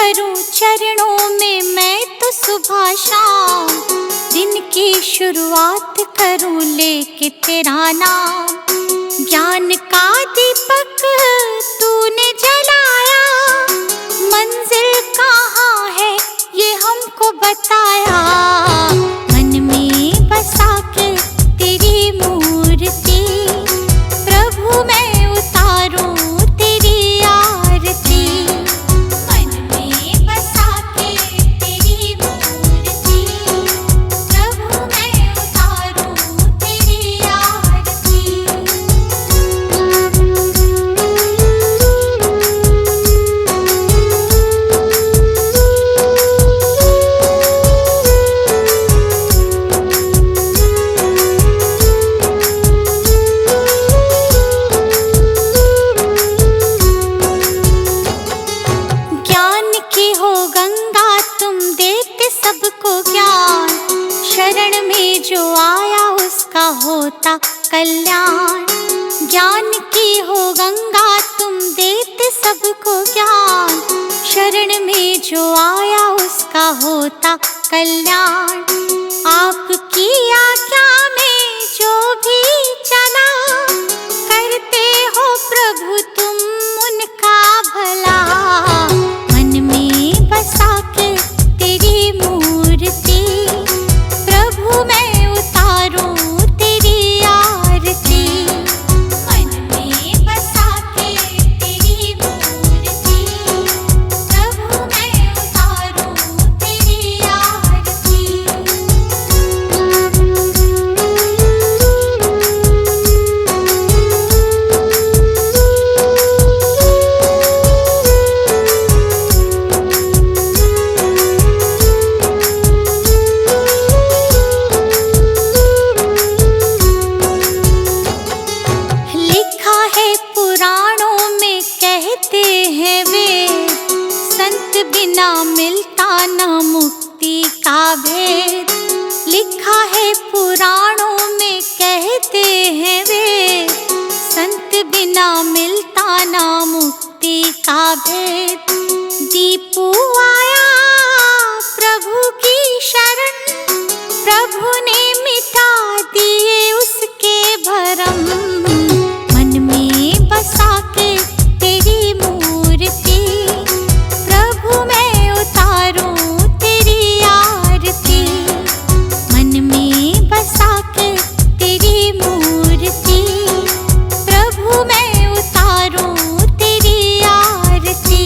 करूं चरणों में मैं तो सुबह शाम, दिन की शुरुआत करूं लेके तेरा नाम। ज्ञान का दीपक तूने जलाया, मंजिल कहाँ है ये हमको बताया। मन में बसा के तेरी मूर्ति, प्रभु मैं उतारूं तेरी आरती। मन में बसा के तेरी मूर्ति, प्रभु मैं उतारूं तेरी आरती। ज्ञान की हो गंगा तुम देते सबको ज्ञान, शरण में जो आया उसका होता कल्याण। ज्ञान की हो गंगा तुम देते सबको ज्ञान, शरण में जो आया उसका होता कल्याण। आपकी आज्ञा में जो भी चला, करते हो प्रभु तुम उनका भला। मन में बसा के तेरी मूर्ति, प्रभु मैं उतारूं तेरी आरती। मन में बसा के तेरी मूर्ति, प्रभु मैं उतारूं तेरी आरती। लिखा है पुराणों में कहते हैं वे, संत बिना मिलता न मुक्ति का भेद। लिखा है पुराणों में कहते हैं वे, संत बिना मिलता न मुक्ति का भेद। दीपू आया प्रभु की शरण, प्रभु ने मिटा दिए उसके भरम। मन में बसा के तेरी मूर्ति, प्रभु मैं उतारूं तेरी आरती। मन में बसा के तेरी मूर्ति, प्रभु मैं उतारूं तेरी आरती।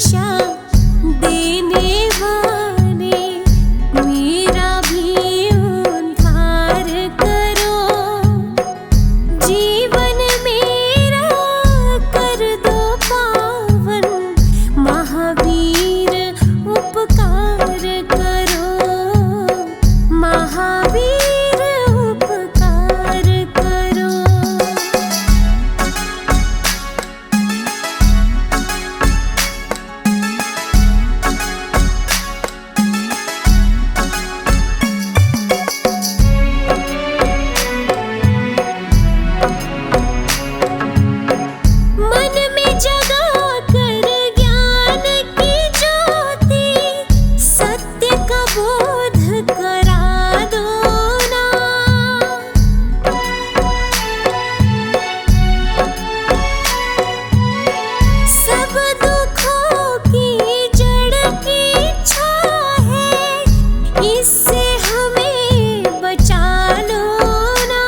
रक्षा देने वाले, मेरा भी उद्धार करो। जीवन मेरा कर दो पावन, महावीर उपकार करो। महावीर उपकार करो। मन में जगा कर ज्ञान की ज्योति, सत्य का बोध करा दो ना। सब दुखों की जड़ की इच्छा है, इससे हमें बचा लो ना।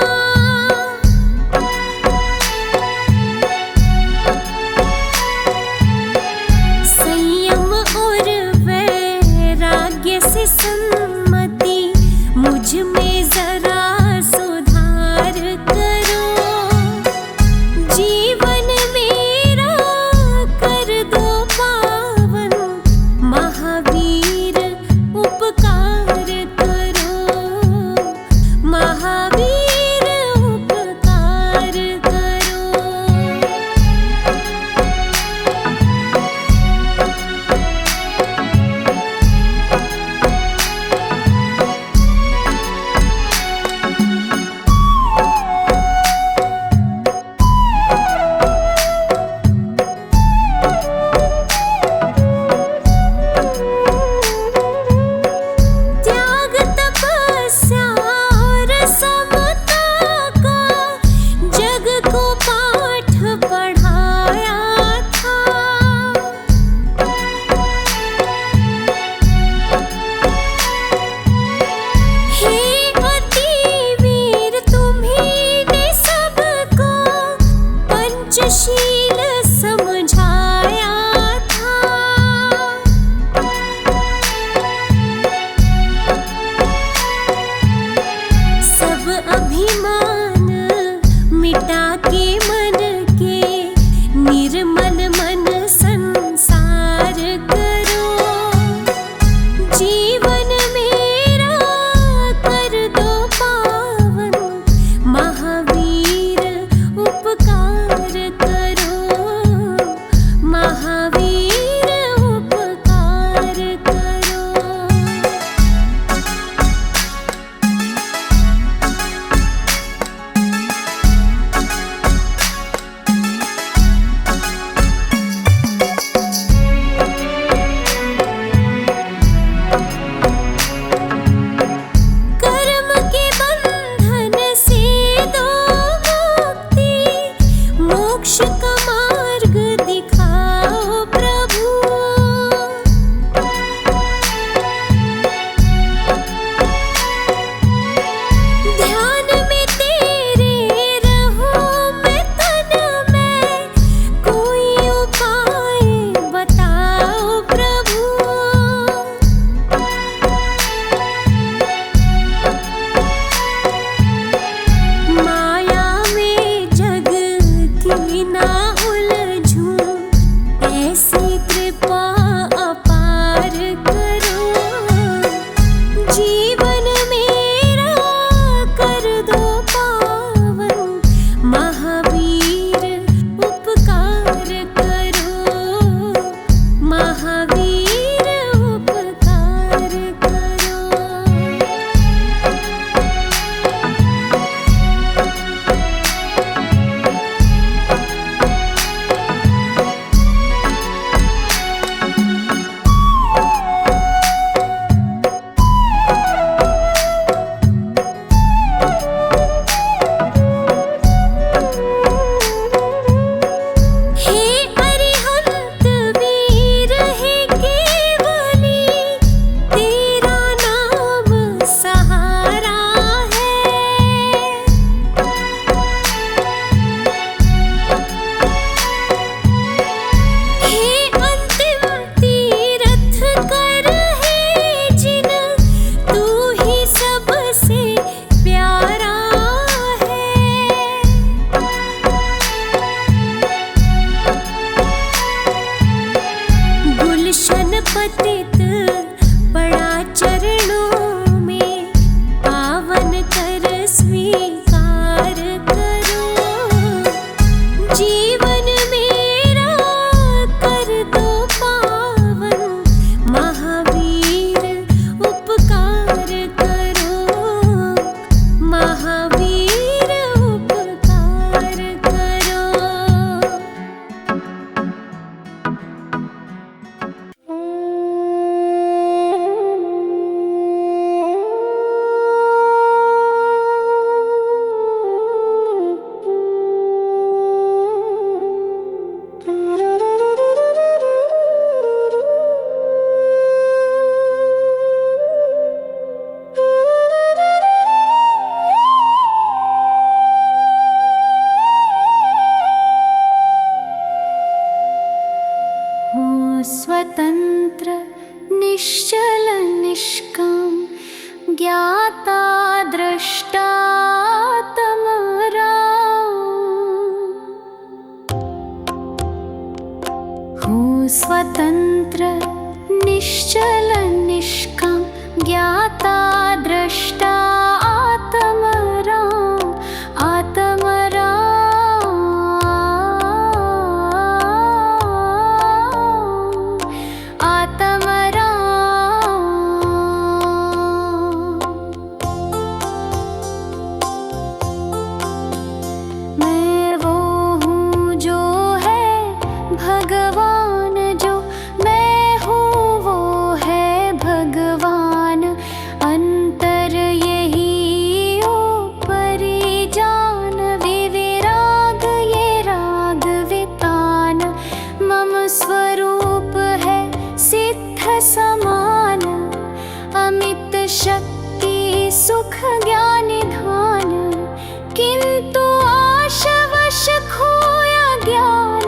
संयम और वैराग्य से सम्मति, मुझ में जरा सुधार करो। जीवन मेरा कर दो पावन, महावीर उपकार करो। महावीर उपकार करो। पतित पड़ा चरणों में, पावन कर स्वीकार करो। जीवन मेरा कर दो पावन, महावीर उपकार करो। महावीर उपकार करो। स्वतंत्र निश्चल निष्काम, ज्ञाता दृष्टा तमराम। हूँ स्वतंत्र निश्चल निष्काम, ज्ञाता दृष्टा आत्मराम। समान अमित शक्ति सुख ज्ञान धान, किंतु आशवश खोया ज्ञान,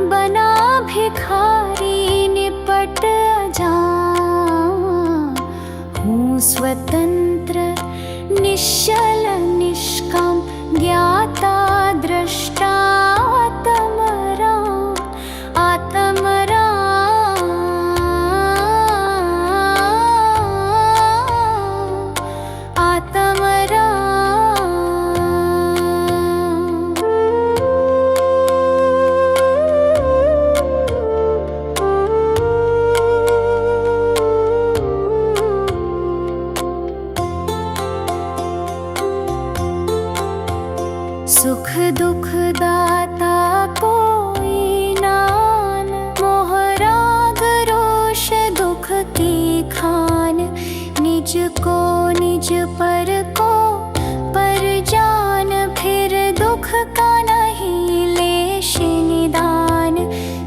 बना भिखारी निपट अजान। हूँ स्वतंत्र निश्चल निष्काम, ज्ञाता दृष्टा आत्मराम। आत्मराम सुख दुख दाता कोई नान, मोह राग रोष दुख की खान। निज को निज पर को पर जान, फिर दुख का नहीं लेश निदान।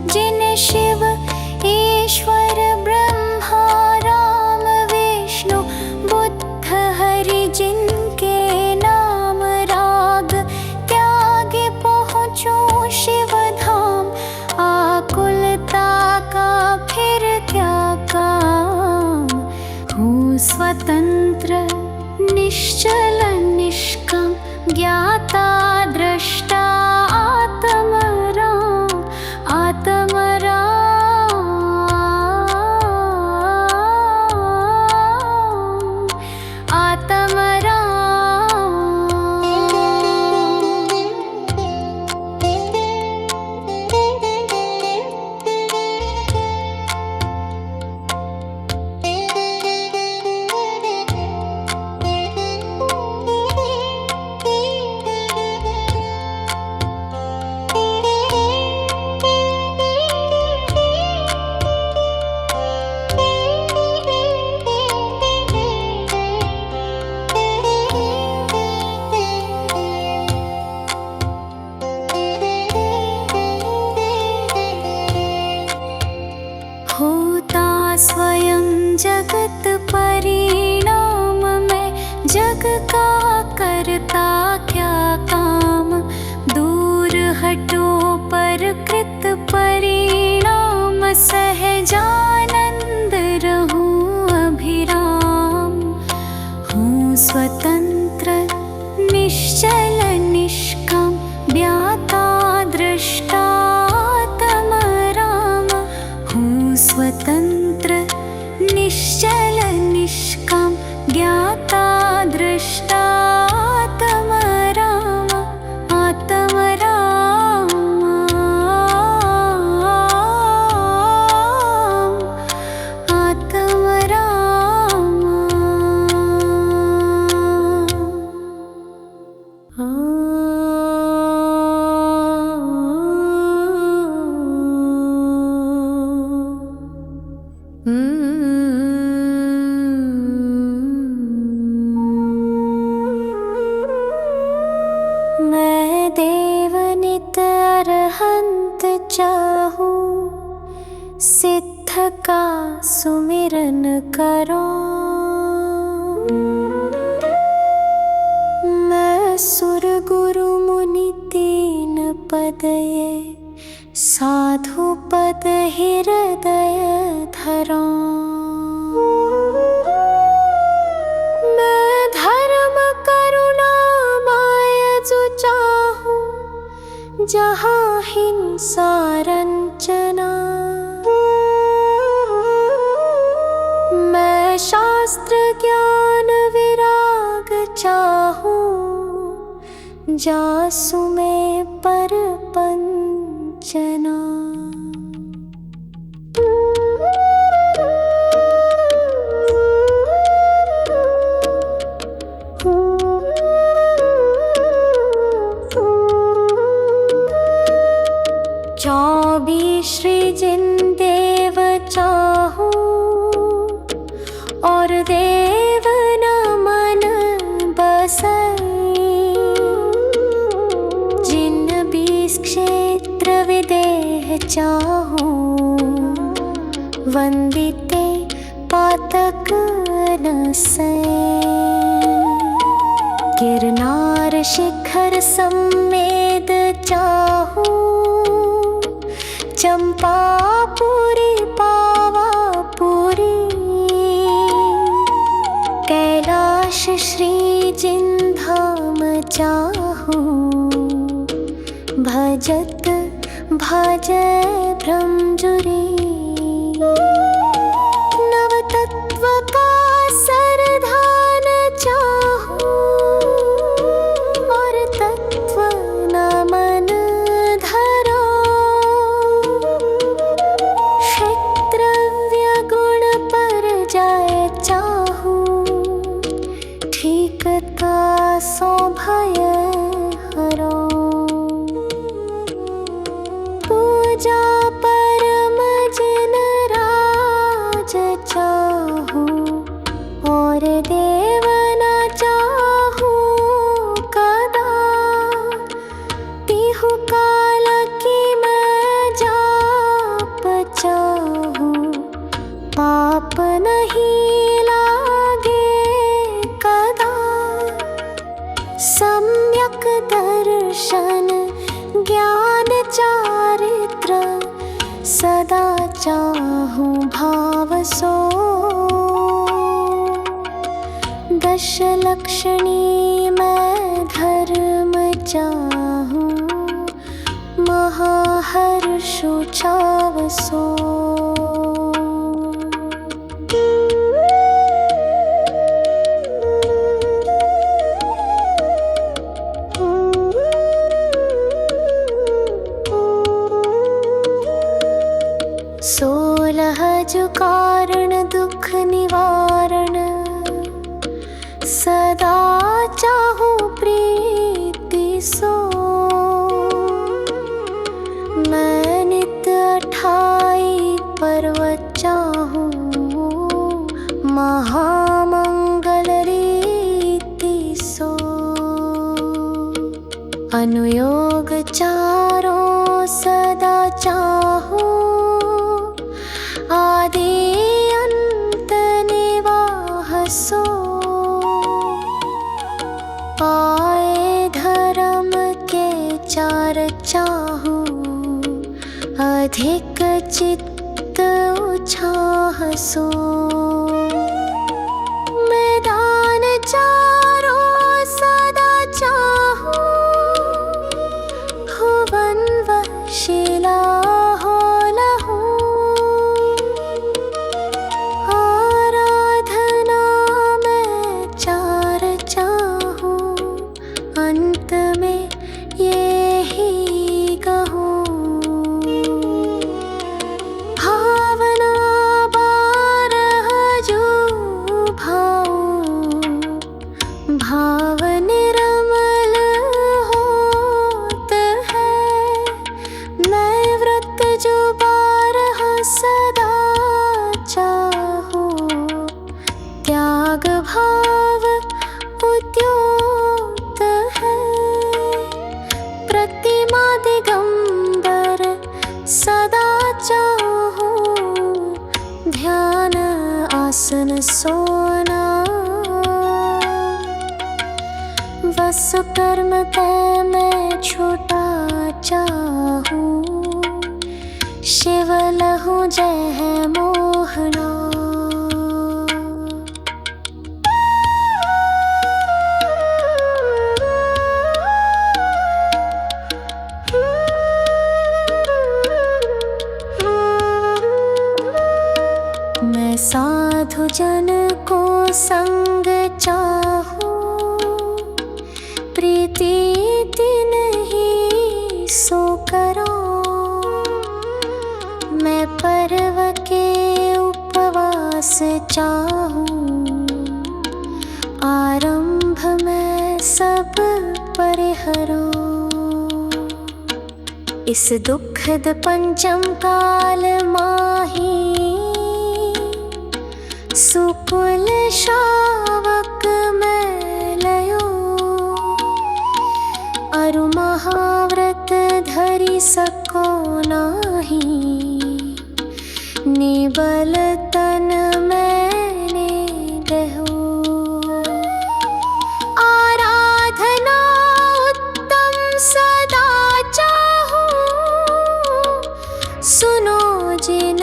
जिन शिव ईश्वर ब्रह्मा राम विष्णु बुद्ध हरि, जिनके नाम राग त्यागे पहुँचो शिव धाम। आकुलता का फिर क्या काम, हूँ स्वतंत्र निश्चल निष्काम, ज्ञाता दृष्टा आत्मराम। आत्मराम आत्मराम। होता स्वयं जगत परिणाम में, जग का करता क्या काम। दूर हटो पर कृत परिणाम, सहजानंद रहूं अभिराम। हूँ स्वतंत्र निश्चल निष्काम, ज्ञाता दृष्टा आत्मराम। हूँ स्वतंत्र निश्चल निष्काम ज्ञाता दृष्टा आत्मराम आत्मराम मैं देवनित अरहंत चाहूं सिद्ध का सुमिरन करो। मैं सुर गुरु मुनि तीन पद ये साधु पद हृदय धरो। मैं धर्म करुणा माया जो चाहूं जहाँ हिंसा रंचना। मैं शास्त्र ज्ञान विराग चाहूं जासु में पर पंचना। श्री जिन देव चाहूं और देव न मन बसई। जिन 20 क्षेत्र विदेह चाहूं वंदिते पातक नसई। गिरनार शिखर सम्मेद चाहूं चंपापुरी पावापुरी। कैलाश श्री जिन धाम चाहूं भजत भजय ब्रह्मजुरी। नवतत्व का सरधान चाहूं और तत्व न मन धरो। क्षेत्रव्य गुण पर जाए चाहूं ठीकता सो भय हरो। पूजा परम जिन राज चाहूं और देव न चाहूं कदा। पिहु काल की मैं जाप चाहूं पाप नहीं लागे कदा। सम्यक दर्शन ज्ञान चारित्र सदा चाहूं भाव सो। दश लक्षणी मैं धर्म चाहूं महाहर्षु छाव सो। सोलह जो कारण दुख निवारण सदा चाहूं प्रीति सो। मैं नित 28 पर्वत चाहूं महामंगल रीति सो। अनुयोग चारों सदा चाहूं आदि अंत निवाह सो। पाए धर्म के चार चाहूं अधिक चित्त उछाह सो। मैदान चारों सदा चाहूं भुवन व शिला हो लहूं। सोना बस कर्म तय मैं छूटा चाहूं शिव लहु जय मोहना मैं साधु जन को संग चाहूं प्रीति नहीं सो करो मैं पर्व के उपवास चाहूं आरंभ में सब परिहरो इस दुखद पंचम काल माही सुकुल शावक मैं लयो अरु महाव्रत धरि सको नाही निबल तन मैंने दहो आराधना उत्तम सदा चाहूं सुनो जिन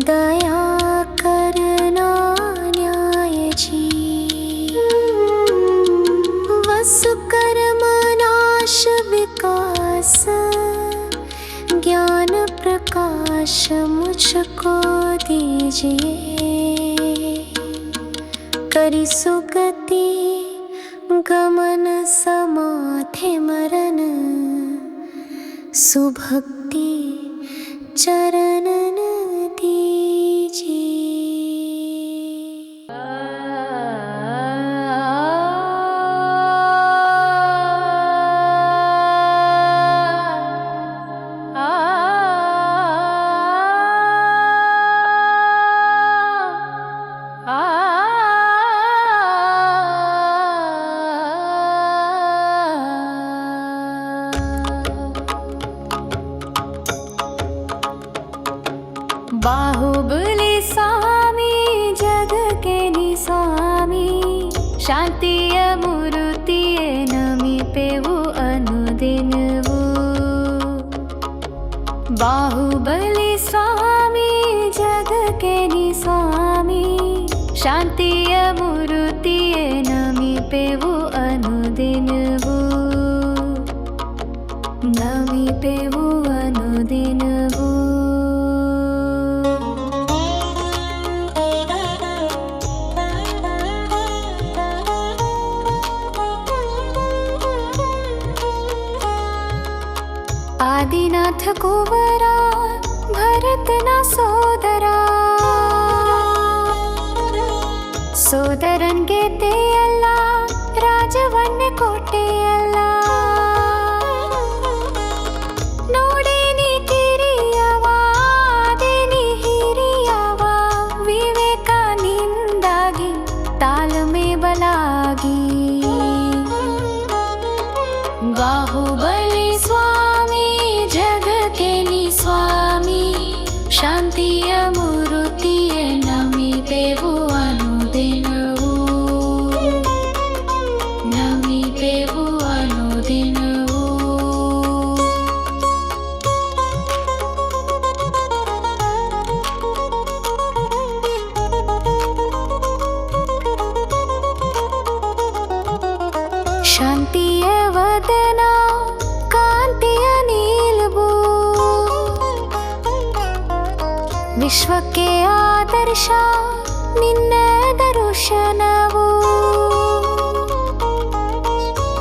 दया करना न्याय जी वसु कर्म नाश विकास ज्ञान प्रकाश मुझको दीजिए करी सुगति गमन समाधि मरण सुभक्ति चरण दीजिए। बाहुबली स्वामी जग के नि स्वामी शांतिय मूर्तिय नमी पेवु अनुदिन वो बाहुबली स्वामी जग के नि स्वामी शांतिय मूर्तिय नमी पेवु अनुदिन वो नमी पेवु अनुदिन वो आदिनाथ कुंवरा भरत ना सोदरा सोदरन गेते अल्ला राजवन कोटे अल्ला नोडे नी किरियवा देनी हिरियवा विवेका निंदागी ताल में बलागी बाहुबली स्वामी जग के नि स्वामी शांतिय मूर्तिय नमी पेवु अनुदिन वो नमी पेवु अनुदिन वो शांतिय वदना कांतिय नीलबू विश्व के आदर्श निन्न दर्शनवू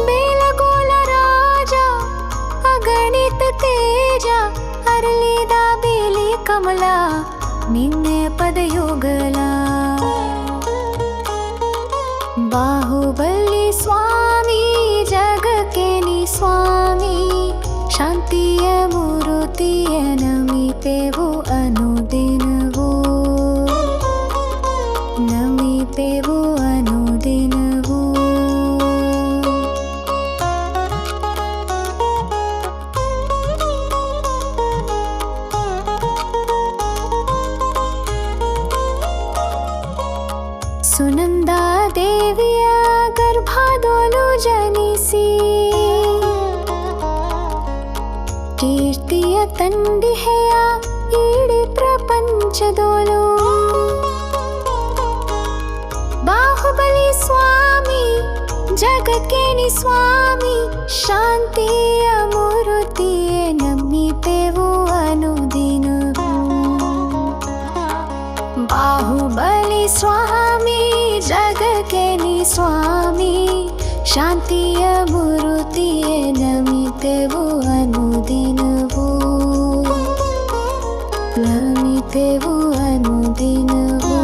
बेलगोल राजा अगणित तेज अरलिदा बेली कमला निन्ने पदयुगला बाहुबली स्वामी जग के नि स्वामी शांतिय मूर्तिय नमी पेवु अनुदिन वो नमी पेवु अनु ವಂಶದೋಳು ಬಾಹುಬಲಿ ಸ್ವಾಮಿ ಜಗಕ್ಕೇನಿ ಸ್ವಾಮಿ ಶಾಂತಿಯ ಮೂರುತಿಯೇ ನಂಬಿತೆವು ಅನುದಿನವೂ ಬಾಹುಬಲಿ ಸ್ವಾಮಿ ಜಗಕ್ಕೇನಿ ಸ್ವಾಮಿ ಶಾಂತಿಯ ಮೂರುತಿಯೇ ನಂಬಿತೆವು ಅನುದಿನವೂ ನಂಬಿತೆವು ಅನುದಿನವೂ